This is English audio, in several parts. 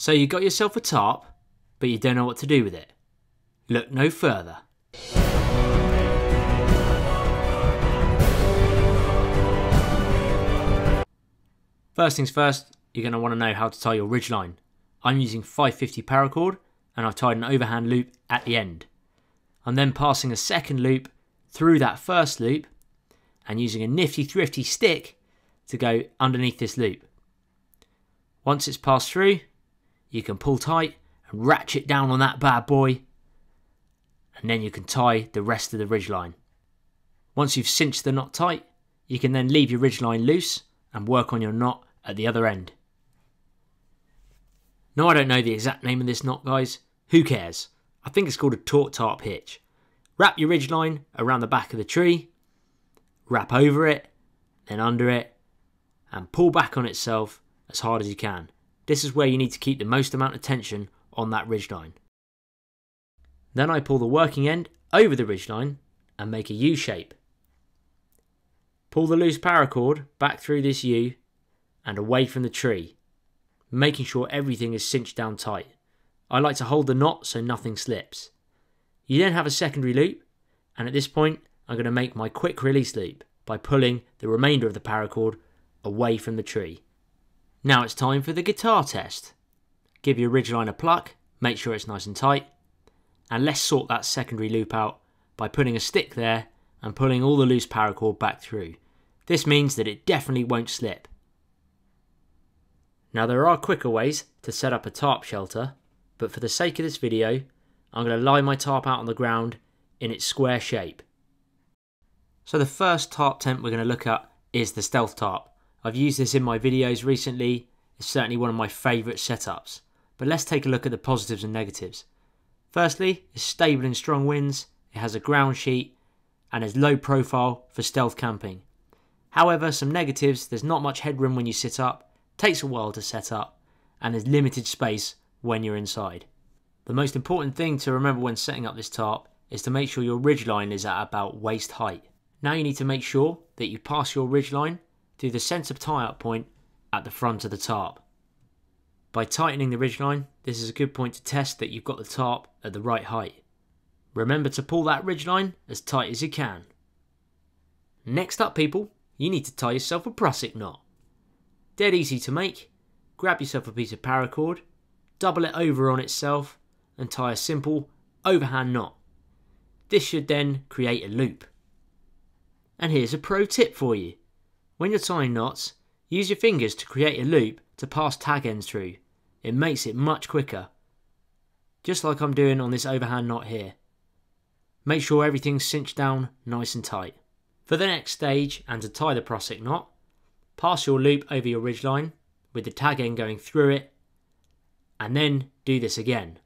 So you got yourself a tarp, but you don't know what to do with it. Look no further. First things first, you're going to want to know how to tie your ridgeline. I'm using 550 paracord and I've tied an overhand loop at the end. I'm then passing a second loop through that first loop and using a nifty thrifty stick to go underneath this loop. Once it's passed through, you can pull tight and ratchet down on that bad boy, and then you can tie the rest of the ridgeline. Once you've cinched the knot tight, you can then leave your ridgeline loose and work on your knot at the other end. Now I don't know the exact name of this knot, guys. Who cares? I think it's called a taut tarp hitch. Wrap your ridgeline around the back of the tree, wrap over it, then under it, and pull back on itself as hard as you can. This is where you need to keep the most amount of tension on that ridgeline. Then I pull the working end over the ridgeline and make a U shape. Pull the loose paracord back through this U and away from the tree, making sure everything is cinched down tight. I like to hold the knot so nothing slips. You then have a secondary loop, and at this point I'm going to make my quick release loop by pulling the remainder of the paracord away from the tree. Now it's time for the guitar test. Give your ridgeline a pluck, make sure it's nice and tight, and let's sort that secondary loop out by putting a stick there and pulling all the loose paracord back through. This means that it definitely won't slip. Now there are quicker ways to set up a tarp shelter, but for the sake of this video, I'm going to lie my tarp out on the ground in its square shape. So the first tarp tent we're going to look at is the Stealth Tarp. I've used this in my videos recently. It's certainly one of my favourite setups. But let's take a look at the positives and negatives. Firstly, it's stable in strong winds, it has a ground sheet, and is low profile for stealth camping. However, some negatives: there's not much headroom when you sit up, takes a while to set up, and there's limited space when you're inside. The most important thing to remember when setting up this tarp is to make sure your ridgeline is at about waist height. Now you need to make sure that you pass your ridgeline through the centre tie-up point at the front of the tarp. By tightening the ridgeline, this is a good point to test that you've got the tarp at the right height. Remember to pull that ridgeline as tight as you can. Next up, people, you need to tie yourself a prusik knot. Dead easy to make. Grab yourself a piece of paracord, double it over on itself, and tie a simple overhand knot. This should then create a loop. And here's a pro tip for you. When you're tying knots, use your fingers to create a loop to pass tag ends through. It makes it much quicker. Just like I'm doing on this overhand knot here. Make sure everything's cinched down nice and tight. For the next stage, and to tie the prusik knot, pass your loop over your ridgeline with the tag end going through it, and then do this again.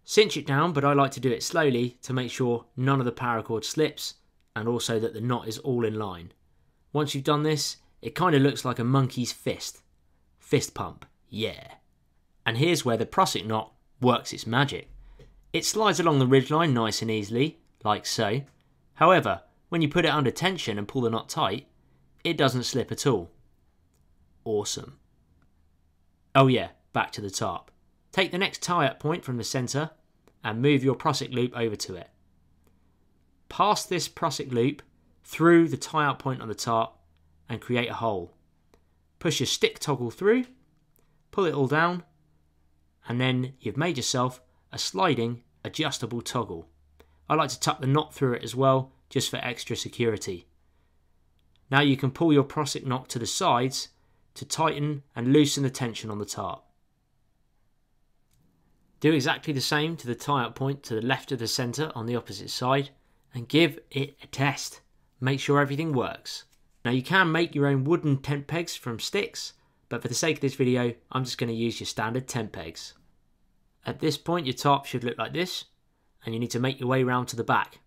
Cinch it down, but I like to do it slowly to make sure none of the paracord slips and also that the knot is all in line. Once you've done this, it kind of looks like a monkey's fist. Fist pump, yeah. And here's where the prusik knot works its magic. It slides along the ridgeline nice and easily, like so. However, when you put it under tension and pull the knot tight, it doesn't slip at all. Awesome. Oh yeah, back to the tarp. Take the next tie-up point from the centre and move your prusik loop over to it. Pass this prusik loop through the tie-up point on the tarp and create a hole. Push your stick toggle through, pull it all down, and then you've made yourself a sliding adjustable toggle. I like to tuck the knot through it as well, just for extra security. Now you can pull your prusik knot to the sides to tighten and loosen the tension on the tarp. Do exactly the same to the tie-up point to the left of the centre on the opposite side and give it a test. Make sure everything works. Now you can make your own wooden tent pegs from sticks, but for the sake of this video, I'm just going to use your standard tent pegs. At this point, your tarp should look like this, and you need to make your way round to the back.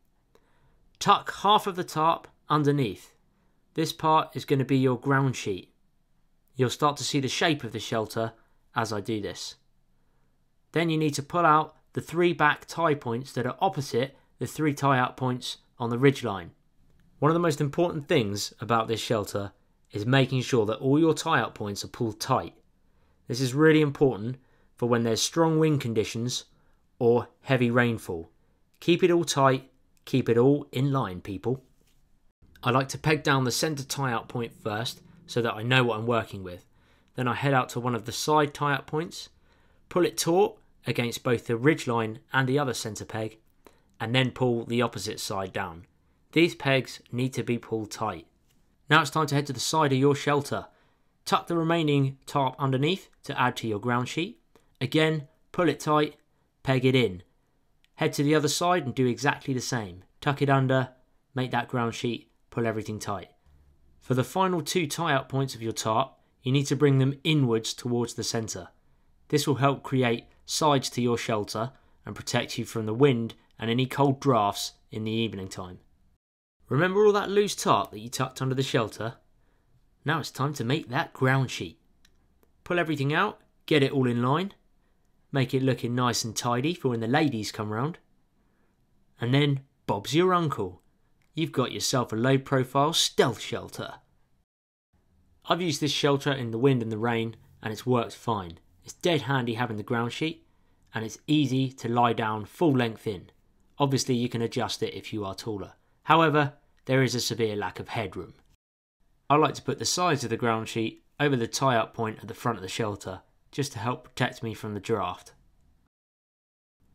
Tuck half of the tarp underneath. This part is going to be your ground sheet. You'll start to see the shape of the shelter as I do this. Then you need to pull out the 3 back tie points that are opposite the 3 tie-out points on the ridgeline. One of the most important things about this shelter is making sure that all your tie-out points are pulled tight. This is really important for when there's strong wind conditions or heavy rainfall. Keep it all tight, keep it all in line, people. I like to peg down the centre tie-out point first so that I know what I'm working with. Then I head out to one of the side tie-out points, pull it taut against both the ridgeline and the other centre peg, and then pull the opposite side down. These pegs need to be pulled tight. Now it's time to head to the side of your shelter. Tuck the remaining tarp underneath to add to your ground sheet. Again, pull it tight, peg it in. Head to the other side and do exactly the same. Tuck it under, make that ground sheet, pull everything tight. For the final two tie-out points of your tarp, you need to bring them inwards towards the centre. This will help create sides to your shelter and protect you from the wind and any cold drafts in the evening time. Remember all that loose tarp that you tucked under the shelter? Now it's time to make that ground sheet. Pull everything out, get it all in line, make it looking nice and tidy for when the ladies come round. And then Bob's your uncle. You've got yourself a low profile stealth shelter. I've used this shelter in the wind and the rain and it's worked fine. It's dead handy having the ground sheet and it's easy to lie down full length in. Obviously you can adjust it if you are taller. However, there is a severe lack of headroom. I like to put the sides of the ground sheet over the tie-up point at the front of the shelter just to help protect me from the draft.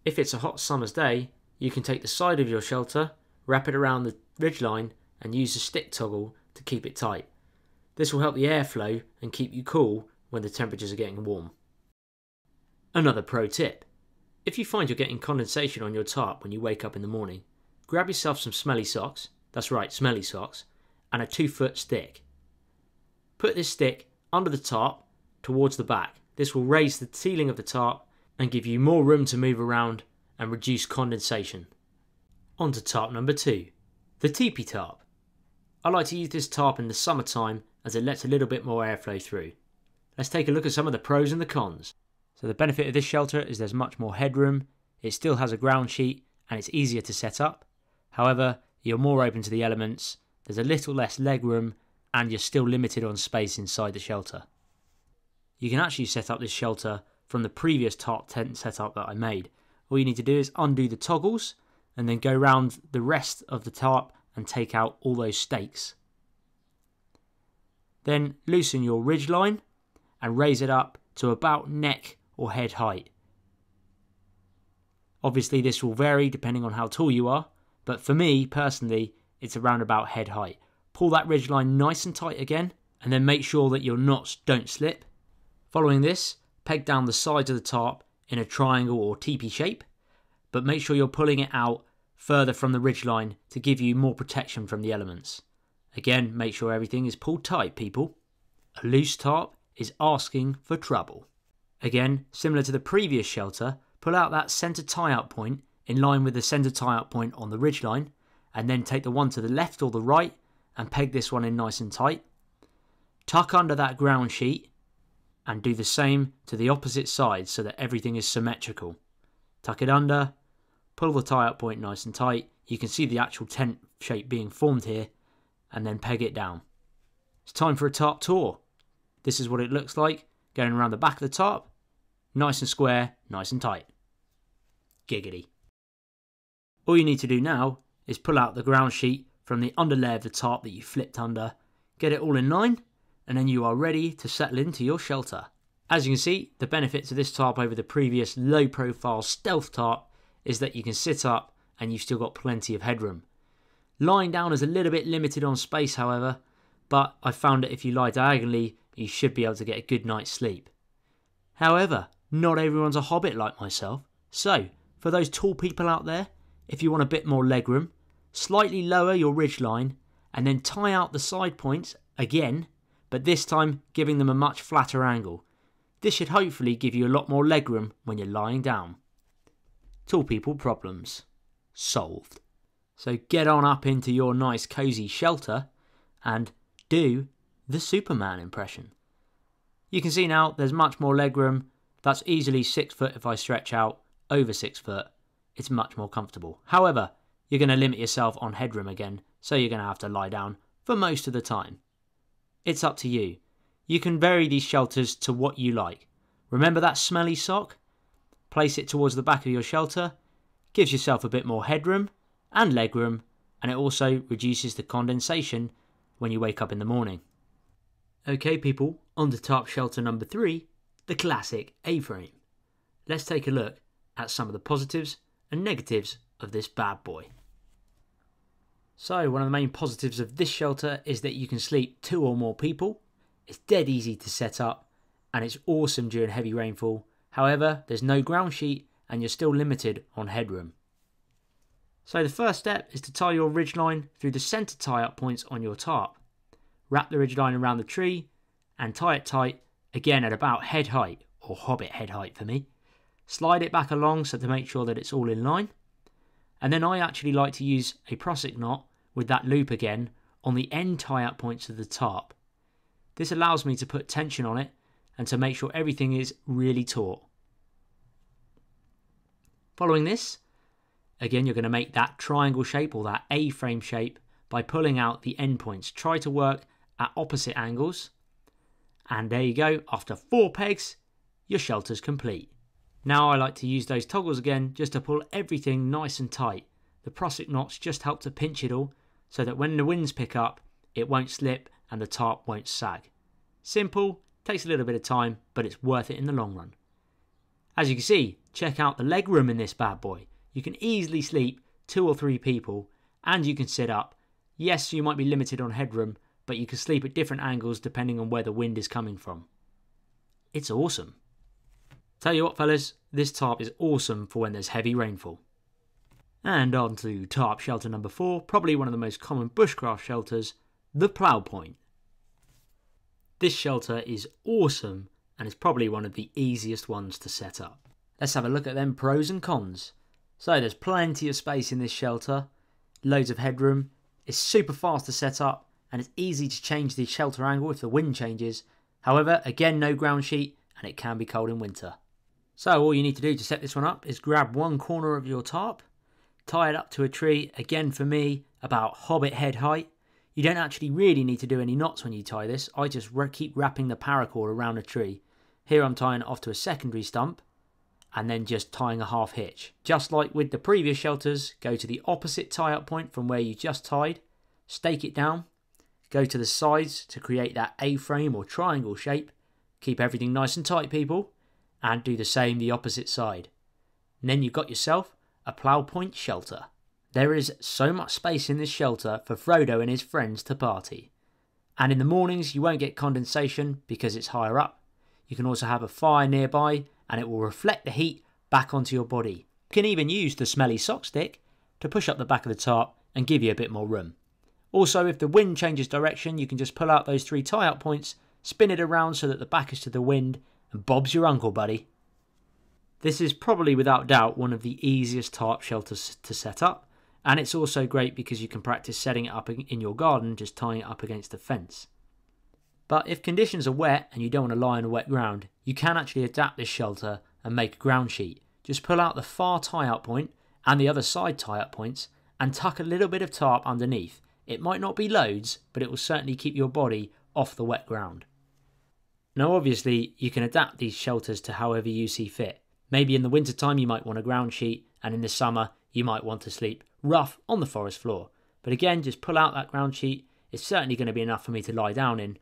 If it's a hot summer's day, you can take the side of your shelter, wrap it around the ridgeline and use a stick toggle to keep it tight. This will help the airflow and keep you cool when the temperatures are getting warm. Another pro tip. If you find you're getting condensation on your tarp when you wake up in the morning, grab yourself some smelly socks, that's right, smelly socks, and a 2-foot stick. Put this stick under the tarp towards the back. This will raise the ceiling of the tarp and give you more room to move around and reduce condensation. On to tarp number 2, the teepee tarp. I like to use this tarp in the summertime as it lets a little bit more airflow through. Let's take a look at some of the pros and the cons. So the benefit of this shelter is there's much more headroom, it still has a ground sheet and it's easier to set up. However, you're more open to the elements, there's a little less leg room and you're still limited on space inside the shelter. You can actually set up this shelter from the previous tarp tent setup that I made. All you need to do is undo the toggles and then go around the rest of the tarp and take out all those stakes. Then loosen your ridge line and raise it up to about neck or head height. Obviously this will vary depending on how tall you are, but for me personally it's around about head height. Pull that ridge line nice and tight again and then make sure that your knots don't slip. Following this, peg down the sides of the tarp in a triangle or teepee shape, but make sure you're pulling it out further from the ridge line to give you more protection from the elements. Again, make sure everything is pulled tight, people. A loose tarp is asking for trouble. Again, similar to the previous shelter, pull out that centre tie-out point in line with the centre tie-out point on the ridge line, and then take the one to the left or the right and peg this one in nice and tight. Tuck under that ground sheet and do the same to the opposite side so that everything is symmetrical. Tuck it under, pull the tie-out point nice and tight. You can see the actual tent shape being formed here, and then peg it down. It's time for a tarp tour. This is what it looks like going around the back of the tarp. Nice and square, nice and tight. Giggity. All you need to do now is pull out the ground sheet from the underlay of the tarp that you flipped under, get it all in line, and then you are ready to settle into your shelter. As you can see, the benefit to this tarp over the previous low profile stealth tarp is that you can sit up and you've still got plenty of headroom. Lying down is a little bit limited on space, however, but I found that if you lie diagonally, you should be able to get a good night's sleep. However, not everyone's a hobbit like myself, so for those tall people out there, if you want a bit more legroom, slightly lower your ridge line and then tie out the side points again, but this time giving them a much flatter angle. This should hopefully give you a lot more legroom when you're lying down. Tall people problems solved. So get on up into your nice cozy shelter and do the Superman impression. You can see now there's much more legroom. That's easily 6 foot if I stretch out over 6 foot. It's much more comfortable. However, you're going to limit yourself on headroom again, so you're going to have to lie down for most of the time. It's up to you. You can vary these shelters to what you like. Remember that smelly sock? Place it towards the back of your shelter, gives yourself a bit more headroom and legroom, and it also reduces the condensation when you wake up in the morning. Okay people, on to tarp shelter number 3, the classic A-frame. Let's take a look at some of the positives and negatives of this bad boy. So one of the main positives of this shelter is that you can sleep 2 or more people. It's dead easy to set up and it's awesome during heavy rainfall. However, there's no ground sheet and you're still limited on headroom. So the first step is to tie your ridgeline through the centre tie-up points on your tarp. Wrap the ridgeline around the tree and tie it tight, again at about head height, or hobbit head height for me. Slide it back along so to make sure that it's all in line. And then I actually like to use a prusik knot with that loop again on the end tie-up points of the tarp. This allows me to put tension on it and to make sure everything is really taut. Following this, again you're going to make that triangle shape or that A-frame shape by pulling out the end points. Try to work at opposite angles. And there you go, after 4 pegs, your shelter's complete. Now I like to use those toggles again just to pull everything nice and tight. The prusik knots just help to pinch it all so that when the winds pick up, it won't slip and the tarp won't sag. Simple, takes a little bit of time, but it's worth it in the long run. As you can see, check out the leg room in this bad boy. You can easily sleep 2 or 3 people and you can sit up. Yes, you might be limited on headroom, but you can sleep at different angles depending on where the wind is coming from. It's awesome. Tell you what fellas, this tarp is awesome for when there's heavy rainfall. And on to tarp shelter number 4, probably one of the most common bushcraft shelters, the plough point. This shelter is awesome and is probably one of the easiest ones to set up. Let's have a look at them pros and cons. So there's plenty of space in this shelter, loads of headroom, it's super fast to set up and it's easy to change the shelter angle if the wind changes. However, again no ground sheet and it can be cold in winter. So all you need to do to set this one up is grab one corner of your tarp, tie it up to a tree, again for me about hobbit head height. You don't actually really need to do any knots when you tie this, I just keep wrapping the paracord around a tree. Here I'm tying it off to a secondary stump and then just tying a half hitch. Just like with the previous shelters, go to the opposite tie-up point from where you just tied, stake it down, go to the sides to create that A-frame or triangle shape, keep everything nice and tight people, and do the same the opposite side. And then you've got yourself a plough point shelter. There is so much space in this shelter for Frodo and his friends to party. And in the mornings you won't get condensation because it's higher up. You can also have a fire nearby and it will reflect the heat back onto your body. You can even use the smelly sock stick to push up the back of the tarp and give you a bit more room. Also, if the wind changes direction, you can just pull out those 3 tie-up points, spin it around so that the back is to the wind, and Bob's your uncle, buddy. This is probably without doubt one of the easiest tarp shelters to set up, and it's also great because you can practice setting it up in your garden, just tying it up against the fence. But if conditions are wet and you don't want to lie on a wet ground, you can actually adapt this shelter and make a ground sheet. Just pull out the far tie-up point and the other side tie-up points and tuck a little bit of tarp underneath. It might not be loads, but it will certainly keep your body off the wet ground. Now obviously you can adapt these shelters to however you see fit. Maybe in the winter time you might want a ground sheet, and in the summer you might want to sleep rough on the forest floor. But again, just pull out that ground sheet. It's certainly going to be enough for me to lie down in,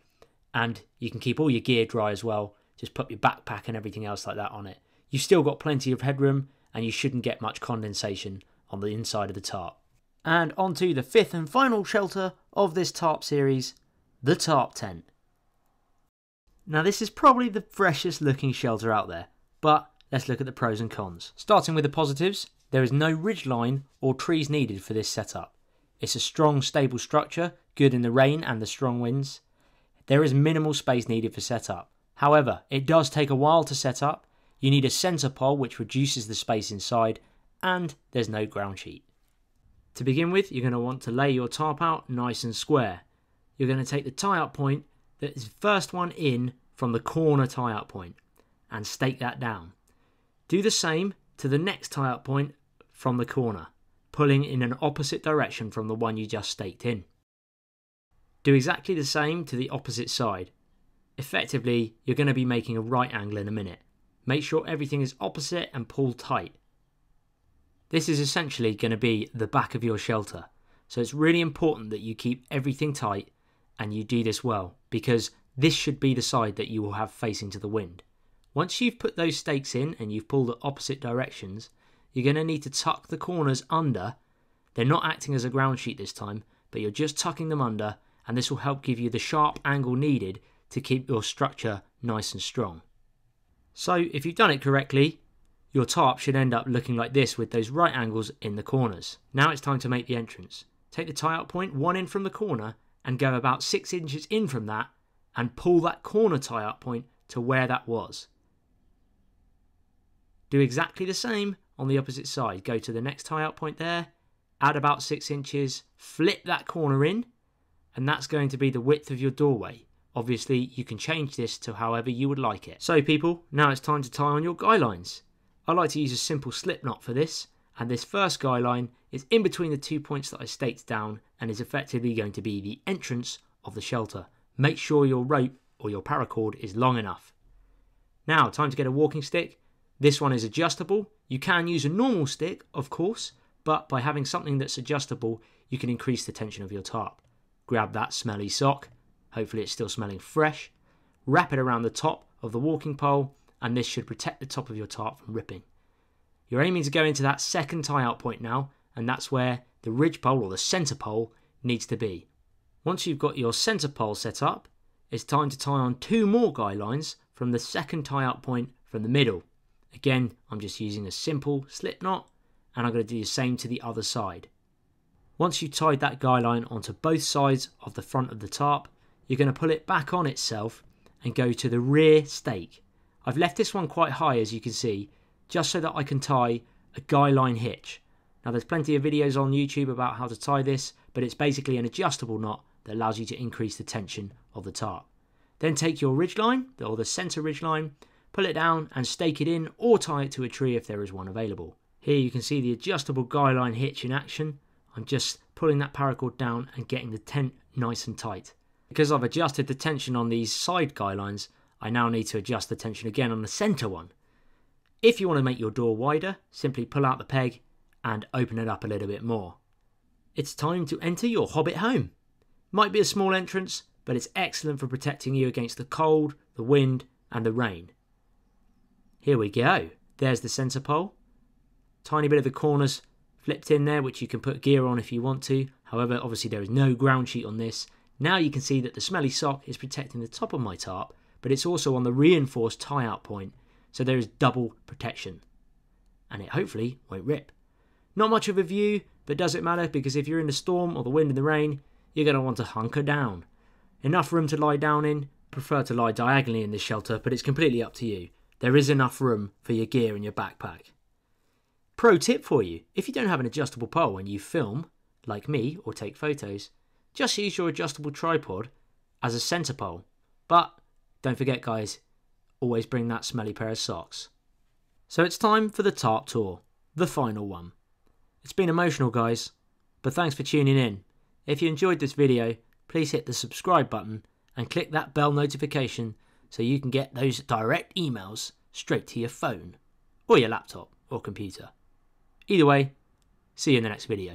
and you can keep all your gear dry as well. Just put your backpack and everything else like that on it. You've still got plenty of headroom and you shouldn't get much condensation on the inside of the tarp. And on to the 5th and final shelter of this tarp series, the tarp tent. Now this is probably the freshest looking shelter out there, but let's look at the pros and cons. Starting with the positives, there is no ridge line or trees needed for this setup. It's a strong, stable structure, good in the rain and the strong winds. There is minimal space needed for setup. However, it does take a while to set up. You need a centre pole which reduces the space inside, and there's no ground sheet. To begin with, you're going to want to lay your tarp out nice and square. You're going to take the tie-up point that is first one in from the corner tie-up point and stake that down. Do the same to the next tie-up point from the corner, pulling in an opposite direction from the one you just staked in. Do exactly the same to the opposite side. Effectively, you're going to be making a right angle in a minute. Make sure everything is opposite and pull tight. This is essentially going to be the back of your shelter. So it's really important that you keep everything tight and you do this well, because this should be the side that you will have facing to the wind. Once you've put those stakes in and you've pulled the opposite directions, you're going to need to tuck the corners under. They're not acting as a ground sheet this time, but you're just tucking them under, and this will help give you the sharp angle needed to keep your structure nice and strong. So if you've done it correctly, your tarp should end up looking like this with those right angles in the corners. Now it's time to make the entrance. Take the tie-out point 1 in from the corner and go about 6 inches in from that and pull that corner tie-out point to where that was. Do exactly the same on the opposite side. Go to the next tie-out point there, add about 6 inches, flip that corner in, and that's going to be the width of your doorway. Obviously, you can change this to however you would like it. So people, now it's time to tie on your guy lines. I like to use a simple slip knot for this, and this first guy line is in between the 2 points that I staked down and is effectively going to be the entrance of the shelter. Make sure your rope or your paracord is long enough. Now, time to get a walking stick. This one is adjustable. You can use a normal stick, of course, but by having something that's adjustable, you can increase the tension of your tarp. Grab that smelly sock. Hopefully it's still smelling fresh. Wrap it around the top of the walking pole, and this should protect the top of your tarp from ripping. You're aiming to go into that second tie-out point now, and that's where the ridge pole or the centre pole needs to be. Once you've got your centre pole set up, it's time to tie on 2 more guy lines from the second tie-out point from the middle. Again, I'm just using a simple slip knot, and I'm going to do the same to the other side. Once you've tied that guy line onto both sides of the front of the tarp, you're going to pull it back on itself and go to the rear stake. I've left this one quite high, as you can see, just so that I can tie a guy line hitch. Now there's plenty of videos on YouTube about how to tie this, but it's basically an adjustable knot that allows you to increase the tension of the tarp. Then take your ridge line, or the centre ridge line, pull it down and stake it in or tie it to a tree if there is one available. Here you can see the adjustable guy line hitch in action. I'm just pulling that paracord down and getting the tent nice and tight. Because I've adjusted the tension on these side guy lines, I now need to adjust the tension again on the centre one. If you want to make your door wider, simply pull out the peg and open it up a little bit more. It's time to enter your hobbit home. Might be a small entrance, but it's excellent for protecting you against the cold, the wind and the rain. Here we go. There's the centre pole. Tiny bit of the corners flipped in there, which you can put gear on if you want to. However, obviously there is no ground sheet on this. Now you can see that the smelly sock is protecting the top of my tarp, but it's also on the reinforced tie-out point, so there is double protection. And it hopefully won't rip. Not much of a view, but does it matter? Because if you're in the storm or the wind and the rain, you're going to want to hunker down. Enough room to lie down in. Prefer to lie diagonally in this shelter, but it's completely up to you. There is enough room for your gear in your backpack. Pro tip for you, if you don't have an adjustable pole when you film, like me, or take photos, just use your adjustable tripod as a centre pole. But don't forget guys, always bring that smelly pair of socks. So it's time for the tarp tour, the final one. It's been emotional guys, but thanks for tuning in. If you enjoyed this video, please hit the subscribe button and click that bell notification so you can get those direct emails straight to your phone, or your laptop or computer. Either way, see you in the next video.